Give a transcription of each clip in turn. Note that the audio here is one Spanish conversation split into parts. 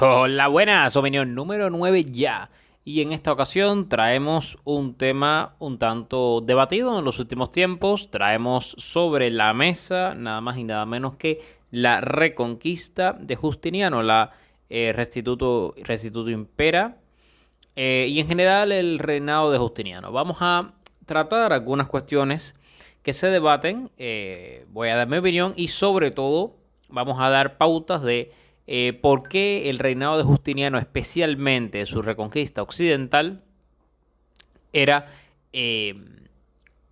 Hola, buenas, opinión número 9 ya. Y en esta ocasión traemos un tema un tanto debatido en los últimos tiempos. Traemos sobre la mesa nada más y nada menos que la reconquista de Justiniano, la Restituto Impera, y en general el reinado de Justiniano. Vamos a tratar algunas cuestiones que se debaten, voy a dar mi opinión y sobre todo vamos a dar pautas de por qué el reinado de Justiniano, especialmente su reconquista occidental, era... eh,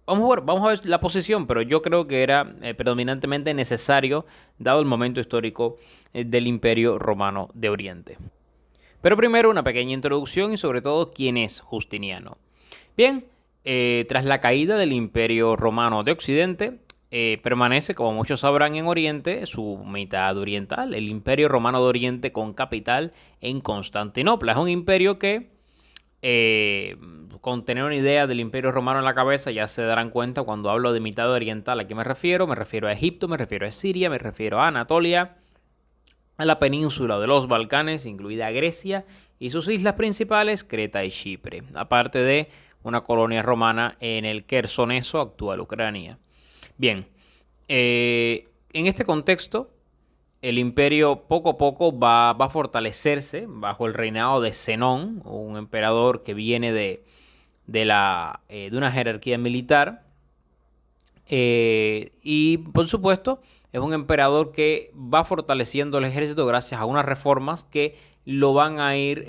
vamos a ver la posición, pero yo creo que era predominantemente necesario dado el momento histórico del Imperio Romano de Oriente. Pero primero una pequeña introducción y sobre todo quién es Justiniano. Bien, tras la caída del Imperio Romano de Occidente, permanece, como muchos sabrán, en Oriente su mitad oriental, el Imperio Romano de Oriente con capital en Constantinopla. Es un imperio que, con tener una idea del Imperio Romano en la cabeza, ya se darán cuenta cuando hablo de mitad oriental a qué me refiero. Me refiero a Egipto, me refiero a Siria, me refiero a Anatolia, a la península de los Balcanes, incluida Grecia, y sus islas principales, Creta y Chipre, aparte de una colonia romana en el Quersoneso, actual Ucrania. Bien, en este contexto, el imperio poco a poco va a fortalecerse bajo el reinado de Zenón, un emperador que viene de una jerarquía militar, y por supuesto, es un emperador que va fortaleciendo el ejército gracias a unas reformas que lo van a ir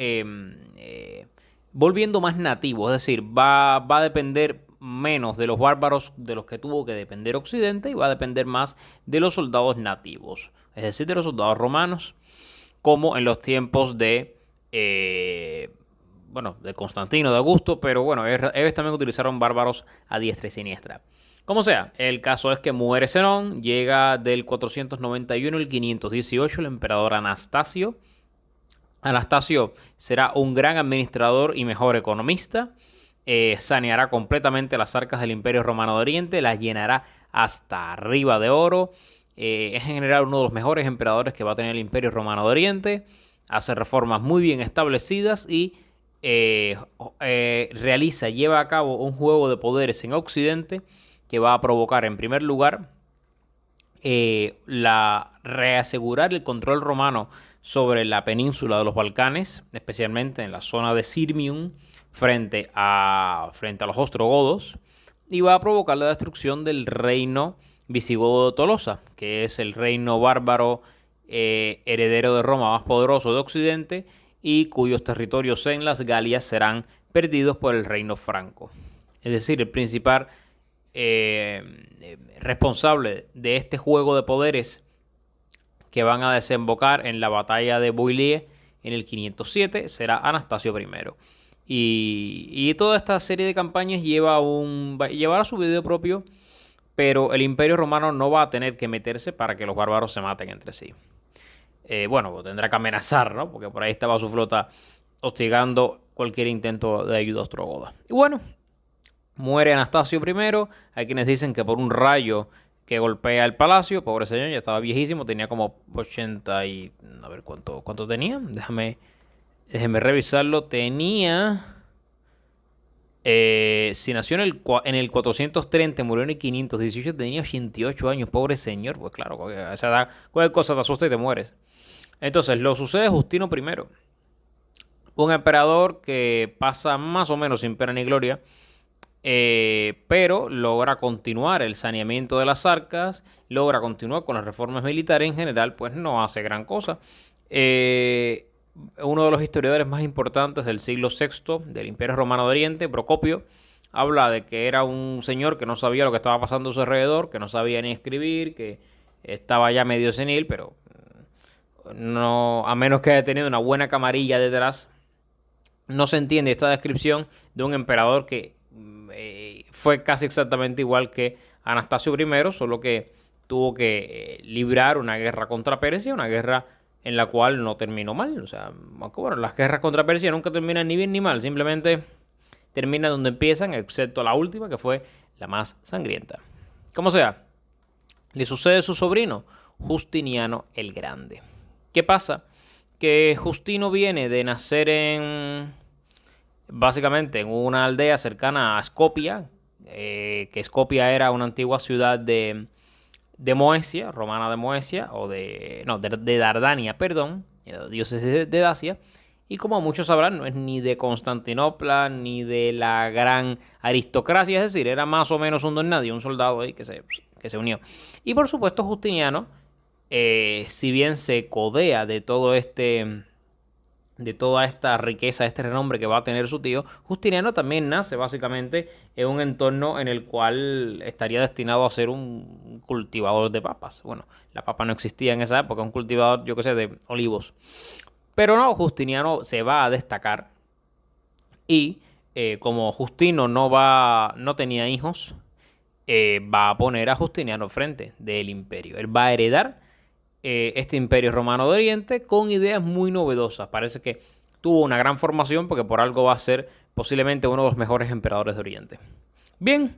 volviendo más nativo. Es decir, va a depender menos de los bárbaros de los que tuvo que depender Occidente y va a depender más de los soldados nativos. Es decir, de los soldados romanos, como en los tiempos bueno, de Constantino, de Augusto, pero bueno, ellos también utilizaron bárbaros a diestra y siniestra. Como sea, el caso es que muere Zenón, llega del 491 al 518 el emperador Anastasio. Anastasio será un gran administrador y mejor economista, saneará completamente las arcas del Imperio Romano de Oriente, las llenará hasta arriba de oro, es en general uno de los mejores emperadores que va a tener el Imperio Romano de Oriente, hace reformas muy bien establecidas y lleva a cabo un juego de poderes en Occidente que va a provocar en primer lugar reasegurar el control romano sobre la península de los Balcanes, especialmente en la zona de Sirmium, frente a los ostrogodos, y va a provocar la destrucción del reino visigodo de Tolosa, que es el reino bárbaro heredero de Roma más poderoso de Occidente y cuyos territorios en las Galias serán perdidos por el reino franco. Es decir, el principal responsable de este juego de poderes que van a desembocar en la batalla de Boilie en el 507 será Anastasio I. Y toda esta serie de campañas llevará su video propio, pero el Imperio Romano no va a tener que meterse para que los bárbaros se maten entre sí. Bueno, tendrá que amenazar, ¿no? Porque por ahí estaba su flota hostigando cualquier intento de ayuda ostrogoda. Y bueno, muere Anastasio I. Hay quienes dicen que por un rayo que golpea el palacio, pobre señor, ya estaba viejísimo, tenía como 80 y... A ver, ¿cuánto tenía? Déjeme revisarlo. Tenía... si nació en el 430, murió en el 518, tenía 88 años, pobre señor. Pues claro, a esa edad, cualquier cosa te asusta y te mueres. Entonces, lo sucede Justino I, un emperador que pasa más o menos sin pena ni gloria, pero logra continuar el saneamiento de las arcas, logra continuar con las reformas militares en general, pues no hace gran cosa. Uno de los historiadores más importantes del siglo VI del Imperio Romano de Oriente, Procopio, habla de que era un señor que no sabía lo que estaba pasando a su alrededor, que no sabía ni escribir, que estaba ya medio senil, pero no, a menos que haya tenido una buena camarilla detrás, no se entiende esta descripción de un emperador que fue casi exactamente igual que Anastasio I, solo que tuvo que librar una guerra contra Persia, una guerra en la cual no terminó mal. O sea, bueno, las guerras contra Persia nunca terminan ni bien ni mal, simplemente terminan donde empiezan, excepto la última, que fue la más sangrienta. Como sea, le sucede a su sobrino, Justiniano el Grande. ¿Qué pasa? que Justino viene de nacer básicamente en una aldea cercana a Skopia, que Skopia era una antigua ciudad de Moesia, romana de Moesia, o no, de Dardania, perdón, la diócesis de Dacia. Y como muchos sabrán, no es ni de Constantinopla, ni de la gran aristocracia, es decir, era más o menos un don nadie, un soldado ahí que se unió. Y por supuesto, Justiniano, si bien se codea de toda esta riqueza, este renombre que va a tener su tío, Justiniano también nace básicamente en un entorno en el cual estaría destinado a ser un cultivador de papas. Bueno, la papa no existía en esa época, un cultivador, yo qué sé, de olivos. Pero no, Justiniano se va a destacar y como Justino no tenía hijos, va a poner a Justiniano frente del imperio. Él va a heredar este imperio romano de Oriente con ideas muy novedosas. Parece que tuvo una gran formación porque por algo va a ser posiblemente uno de los mejores emperadores de Oriente. Bien,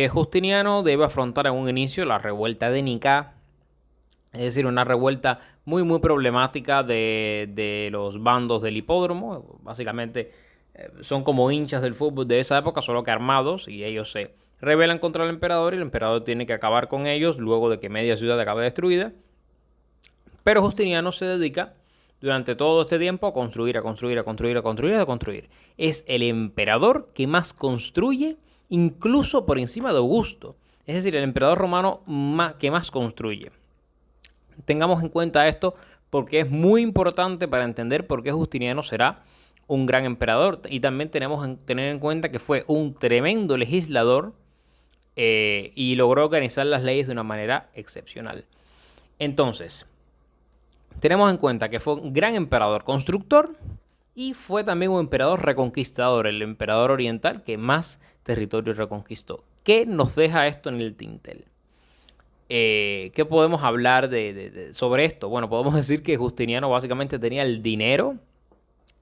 Justiniano debe afrontar en un inicio la revuelta de Nicea, es decir, una revuelta muy muy problemática de los bandos del hipódromo. Básicamente son como hinchas del fútbol de esa época, solo que armados, y ellos se rebelan contra el emperador y el emperador tiene que acabar con ellos luego de que media ciudad acabe destruida. Pero Justiniano se dedica durante todo este tiempo a construir, a construir, a construir, a construir, a construir. Es el emperador que más construye, incluso por encima de Augusto. Es decir, el emperador romano que más construye. Tengamos en cuenta esto porque es muy importante para entender por qué Justiniano será un gran emperador. Y también tenemos que tener en cuenta que fue un tremendo legislador y logró organizar las leyes de una manera excepcional. Entonces, tenemos en cuenta que fue un gran emperador constructor y fue también un emperador reconquistador, el emperador oriental que más territorio reconquistó. ¿Qué nos deja esto en el tintel? ¿Qué podemos hablar sobre esto? Bueno, podemos decir que Justiniano básicamente tenía el dinero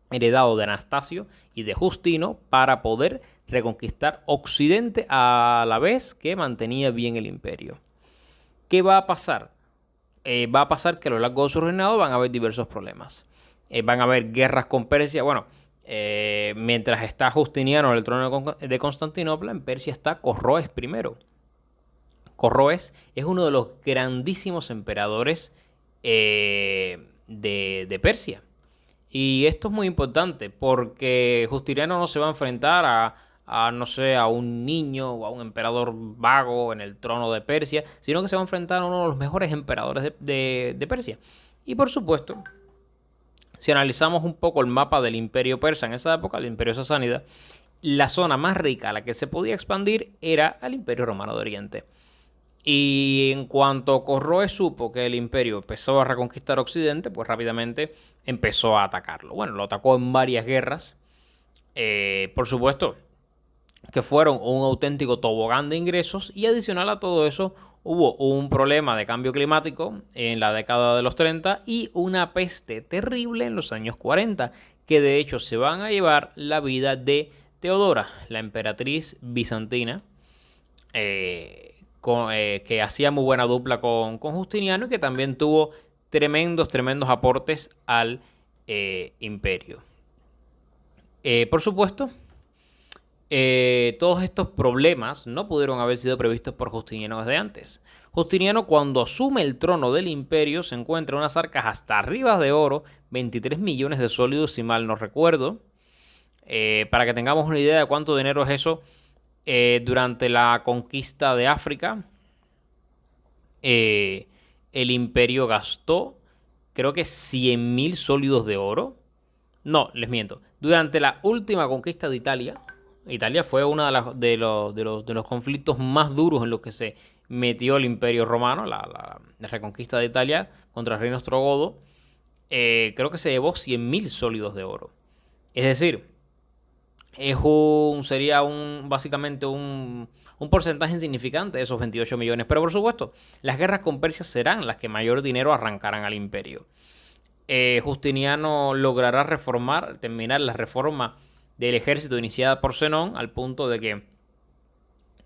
heredado de Anastasio y de Justino para poder reconquistar Occidente a la vez que mantenía bien el imperio. ¿Qué va a pasar? Va a pasar que a lo largo de su reinado van a haber diversos problemas. Van a haber guerras con Persia. Bueno, mientras está Justiniano en el trono de Constantinopla, en Persia está Corroes I. Corroes es uno de los grandísimos emperadores de Persia. Y esto es muy importante porque Justiniano no se va a enfrentar no sé, a un niño o a un emperador vago en el trono de Persia, sino que se va a enfrentar a uno de los mejores emperadores de Persia. Y por supuesto, si analizamos un poco el mapa del imperio persa en esa época, el imperio sasánida, la zona más rica a la que se podía expandir era el imperio romano de Oriente. Y en cuanto Corroes supo que el imperio empezó a reconquistar Occidente, pues rápidamente empezó a atacarlo. Bueno, lo atacó en varias guerras. Por supuesto, que fueron un auténtico tobogán de ingresos y adicional a todo eso hubo un problema de cambio climático en la década de los 30 y una peste terrible en los años 40 que de hecho se van a llevar la vida de Teodora, la emperatriz bizantina, que hacía muy buena dupla con Justiniano y que también tuvo tremendos aportes al imperio. Por supuesto, todos estos problemas no pudieron haber sido previstos por Justiniano desde antes. Justiniano, cuando asume el trono del imperio, se encuentra unas arcas hasta arriba de oro, 23 millones de sólidos, si mal no recuerdo. Para que tengamos una idea de cuánto dinero es eso, durante la conquista de África, el imperio gastó, creo que 100.000 sólidos de oro. No, les miento. Durante la última conquista de Italia fue uno de los conflictos más duros en los que se metió el Imperio Romano, la reconquista de Italia contra el reino ostrogodo. Creo que se llevó 100.000 sólidos de oro. Es decir, sería básicamente un porcentaje insignificante de esos 28 millones. Pero por supuesto, las guerras con Persia serán las que mayor dinero arrancarán al imperio. Justiniano logrará terminar la reforma del ejército iniciada por Zenón, al punto de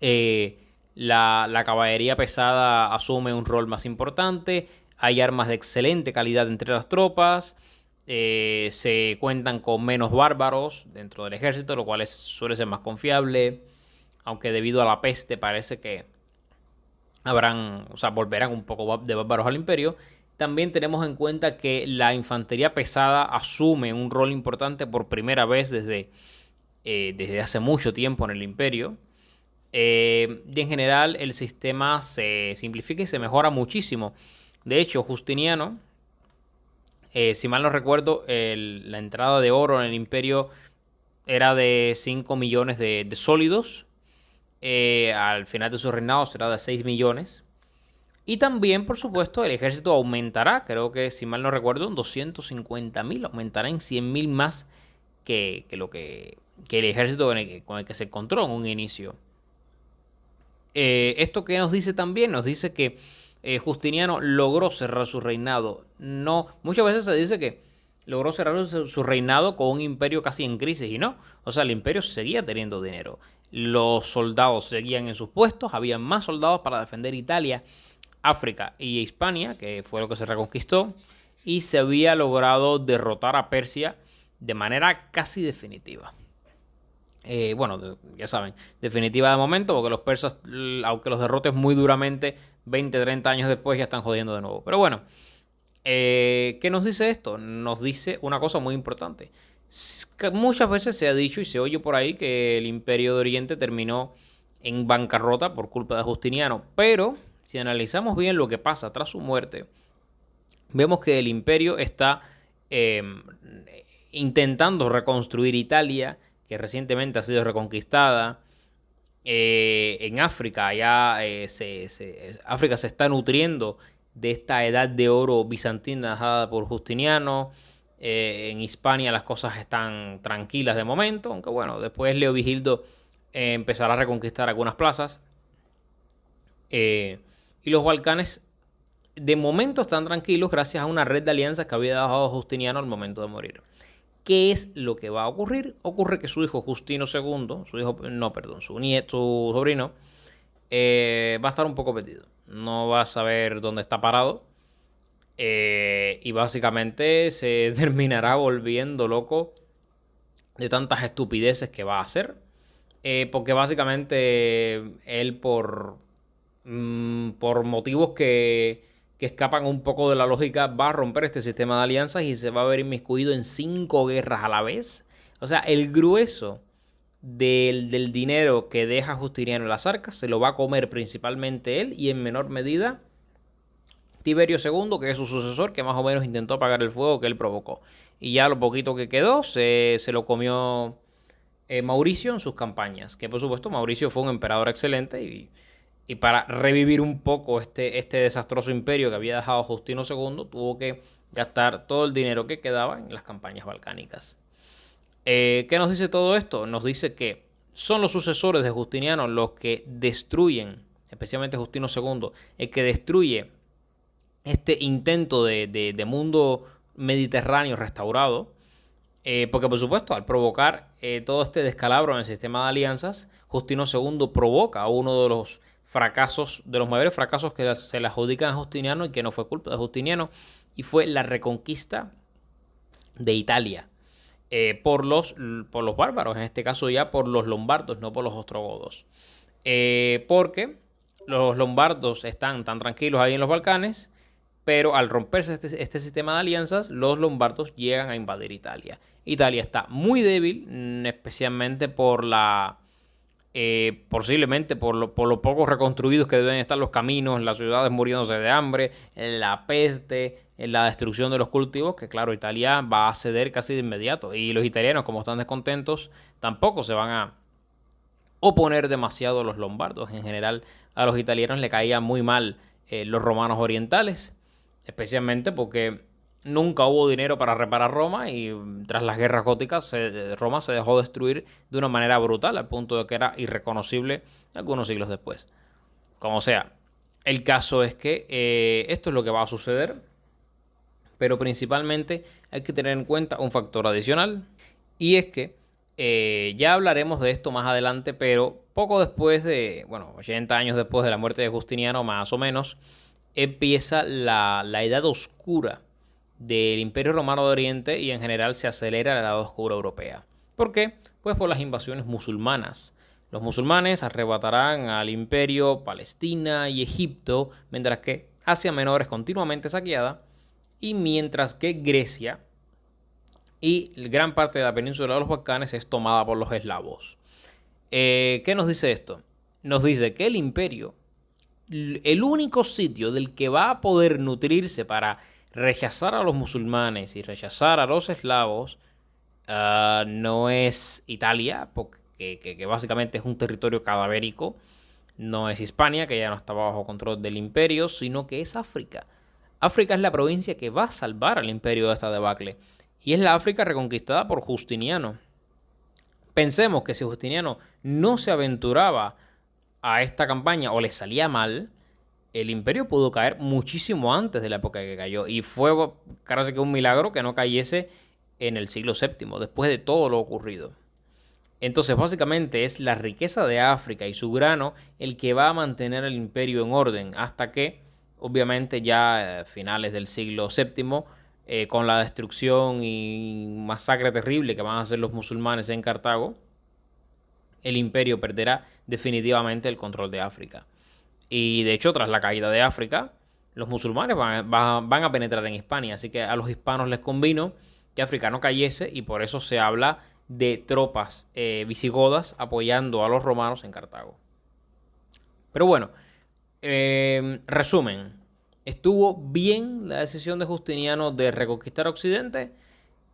que la caballería pesada asume un rol más importante, hay armas de excelente calidad entre las tropas, Se cuentan con menos bárbaros dentro del ejército, lo cual suele ser más confiable, aunque debido a la peste parece que volverán un poco de bárbaros al imperio. También tenemos en cuenta que la infantería pesada asume un rol importante por primera vez desde hace mucho tiempo en el imperio. Y en general el sistema se simplifica y se mejora muchísimo. De hecho, Justiniano, si mal no recuerdo, la entrada de oro en el imperio era de 5 millones de sólidos. Al final de su reinado será de 6 millones. Y también, por supuesto, el ejército aumentará. Creo que, si mal no recuerdo, en 250.000. Aumentará en 100.000 más que el ejército con el que se encontró en un inicio. Esto que nos dice también, nos dice que Justiniano logró cerrar su reinado. No, muchas veces se dice que logró cerrar su reinado con un imperio casi en crisis y no. O sea, el imperio seguía teniendo dinero. Los soldados seguían en sus puestos, había más soldados para defender Italia, África y Hispania, que fue lo que se reconquistó, y se había logrado derrotar a Persia de manera casi definitiva. Bueno, ya saben, definitiva de momento, porque los persas, aunque los derrotes muy duramente, 20, 30 años después ya están jodiendo de nuevo. Pero bueno, ¿qué nos dice esto? Nos dice una cosa muy importante. Que muchas veces se ha dicho y se oye por ahí que el Imperio de Oriente terminó en bancarrota por culpa de Justiniano. Pero si analizamos bien lo que pasa tras su muerte, vemos que el imperio está eh, intentando reconstruir Italia, que recientemente ha sido reconquistada. En África, África se está nutriendo de esta edad de oro bizantina dejada por Justiniano. En Hispania las cosas están tranquilas de momento, aunque bueno, después Leovigildo empezará a reconquistar algunas plazas. Y los Balcanes de momento están tranquilos gracias a una red de alianzas que había dejado Justiniano al momento de morir. ¿Qué es lo que va a ocurrir? Ocurre que su hijo Justino II, su nieto, su sobrino, va a estar un poco perdido. No va a saber dónde está parado. Y básicamente se terminará volviendo loco de tantas estupideces que va a hacer. Porque básicamente él por motivos que escapan un poco de la lógica, va a romper este sistema de alianzas y se va a ver inmiscuido en 5 guerras a la vez. O sea, el grueso del dinero que deja Justiniano en las arcas se lo va a comer principalmente él y en menor medida Tiberio II, que es su sucesor, que más o menos intentó apagar el fuego que él provocó. Y ya lo poquito que quedó se lo comió Mauricio en sus campañas. Que por supuesto Mauricio fue un emperador excelente y para revivir un poco este desastroso imperio que había dejado Justino II, tuvo que gastar todo el dinero que quedaba en las campañas balcánicas. ¿Qué nos dice todo esto? Nos dice que son los sucesores de Justiniano los que destruyen, especialmente Justino II, el que destruye este intento de mundo mediterráneo restaurado. Porque por supuesto, al provocar todo este descalabro en el sistema de alianzas, Justino II provoca uno de los fracasos, de los mayores fracasos que se le adjudican a Justiniano y que no fue culpa de Justiniano, y fue la reconquista de Italia por los bárbaros, en este caso ya por los lombardos, no por los ostrogodos. Porque los lombardos están tan tranquilos ahí en los Balcanes, pero al romperse este sistema de alianzas, los lombardos llegan a invadir Italia. Italia está muy débil, especialmente posiblemente por lo poco reconstruidos que deben estar los caminos, las ciudades muriéndose de hambre, la peste, la destrucción de los cultivos, que claro, Italia va a ceder casi de inmediato. Y los italianos, como están descontentos, tampoco se van a oponer demasiado a los lombardos. En general, a los italianos le caían muy mal los romanos orientales, especialmente porque nunca hubo dinero para reparar Roma y tras las guerras góticas Roma se dejó destruir de una manera brutal al punto de que era irreconocible algunos siglos después. Como sea, el caso es que esto es lo que va a suceder, pero principalmente hay que tener en cuenta un factor adicional y es que ya hablaremos de esto más adelante, pero poco después bueno, 80 años después de la muerte de Justiniano más o menos, empieza la edad oscura del Imperio Romano de Oriente y en general se acelera la Edad Oscura Europea. ¿Por qué? Pues por las invasiones musulmanas. Los musulmanes arrebatarán al imperio Palestina y Egipto, mientras que Asia Menor es continuamente saqueada, y mientras que Grecia y gran parte de la península de los Balcanes es tomada por los eslavos. ¿Qué nos dice esto? Nos dice que el imperio, el único sitio del que va a poder nutrirse para rechazar a los musulmanes y rechazar a los eslavos, no es Italia, porque que básicamente es un territorio cadavérico, no es Hispania, que ya no estaba bajo control del imperio, sino que es África. África es la provincia que va a salvar al imperio de esta debacle, y es la África reconquistada por Justiniano. Pensemos que si Justiniano no se aventuraba a esta campaña o le salía mal, el imperio pudo caer muchísimo antes de la época que cayó, y fue casi que un milagro que no cayese en el siglo VII, después de todo lo ocurrido. Entonces, básicamente es la riqueza de África y su grano el que va a mantener el imperio en orden hasta que, obviamente, ya a finales del siglo VII, con la destrucción y masacre terrible que van a hacer los musulmanes en Cartago, el imperio perderá definitivamente el control de África. Y de hecho, tras la caída de África, los musulmanes van a penetrar en Hispania, así que a los hispanos les convino que África no cayese y por eso se habla de tropas visigodas apoyando a los romanos en Cartago. Pero bueno, resumen, ¿estuvo bien la decisión de Justiniano de reconquistar Occidente?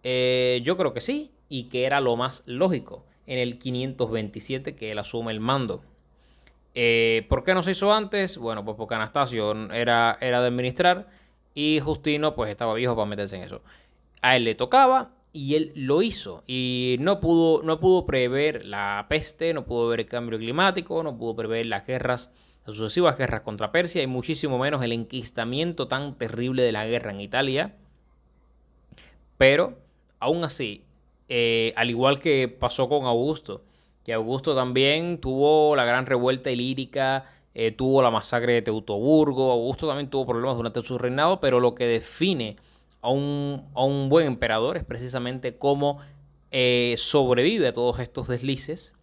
Yo creo que sí, y que era lo más lógico en el 527 que él asume el mando. ¿Por qué no se hizo antes? Bueno, pues porque Anastasio era de administrar y Justino pues estaba viejo para meterse en eso. A él le tocaba y él lo hizo. Y no pudo prever la peste, no pudo ver el cambio climático, no pudo prever las sucesivas guerras contra Persia y muchísimo menos el enquistamiento tan terrible de la guerra en Italia. Pero, aún así, al igual que pasó con Augusto, que Augusto también tuvo la gran revuelta ilírica, tuvo la masacre de Teutoburgo, Augusto también tuvo problemas durante su reinado, pero lo que define a un buen emperador es precisamente cómo sobrevive a todos estos deslices,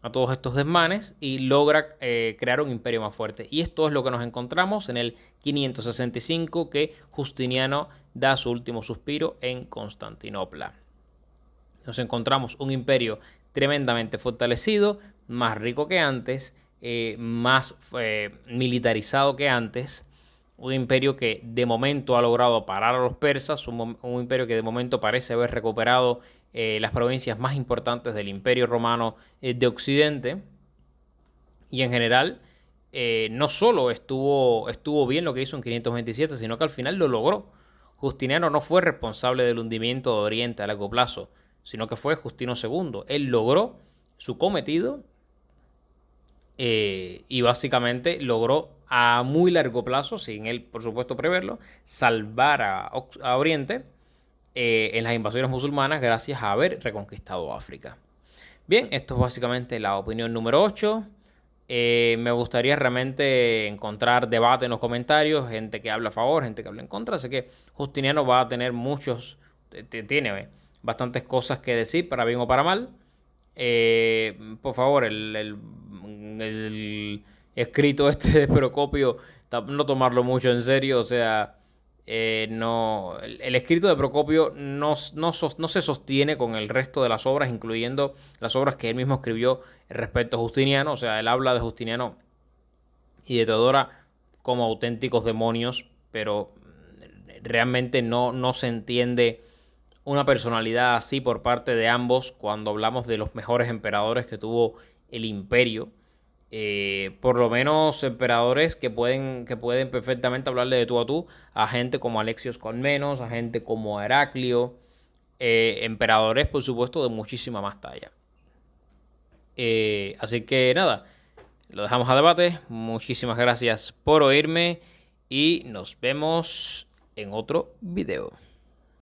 a todos estos desmanes y logra crear un imperio más fuerte. Y esto es lo que nos encontramos en el 565, que Justiniano da su último suspiro en Constantinopla. Nos encontramos un imperio tremendamente fortalecido, más rico que antes, más militarizado que antes, un imperio que de momento ha logrado parar a los persas, un imperio que de momento parece haber recuperado las provincias más importantes del Imperio Romano de Occidente, y en general no solo estuvo bien lo que hizo en 527, sino que al final lo logró. Justiniano no fue responsable del hundimiento de Oriente a largo plazo, sino que fue Justino II. Él logró su cometido y básicamente logró a muy largo plazo, sin él por supuesto preverlo, salvar a Oriente en las invasiones musulmanas gracias a haber reconquistado África. Bien, esto es básicamente la opinión número 8. Me gustaría realmente encontrar debate en los comentarios, gente que habla a favor, gente que habla en contra. Así que Justiniano va a tener tiene bastantes cosas que decir, para bien o para mal. Por favor, el escrito de Procopio, no tomarlo mucho en serio, o sea, no, el escrito de Procopio no se sostiene con el resto de las obras, incluyendo las obras que él mismo escribió respecto a Justiniano. O sea, él habla de Justiniano y de Teodora como auténticos demonios, pero realmente no se entiende una personalidad así por parte de ambos cuando hablamos de los mejores emperadores que tuvo el imperio. Por lo menos emperadores que pueden perfectamente hablarle de tú a tú a gente como Alexios Comnenos, a gente como Heraclio, emperadores por supuesto de muchísima más talla. Así que nada, lo dejamos a debate. Muchísimas gracias por oírme y nos vemos en otro video.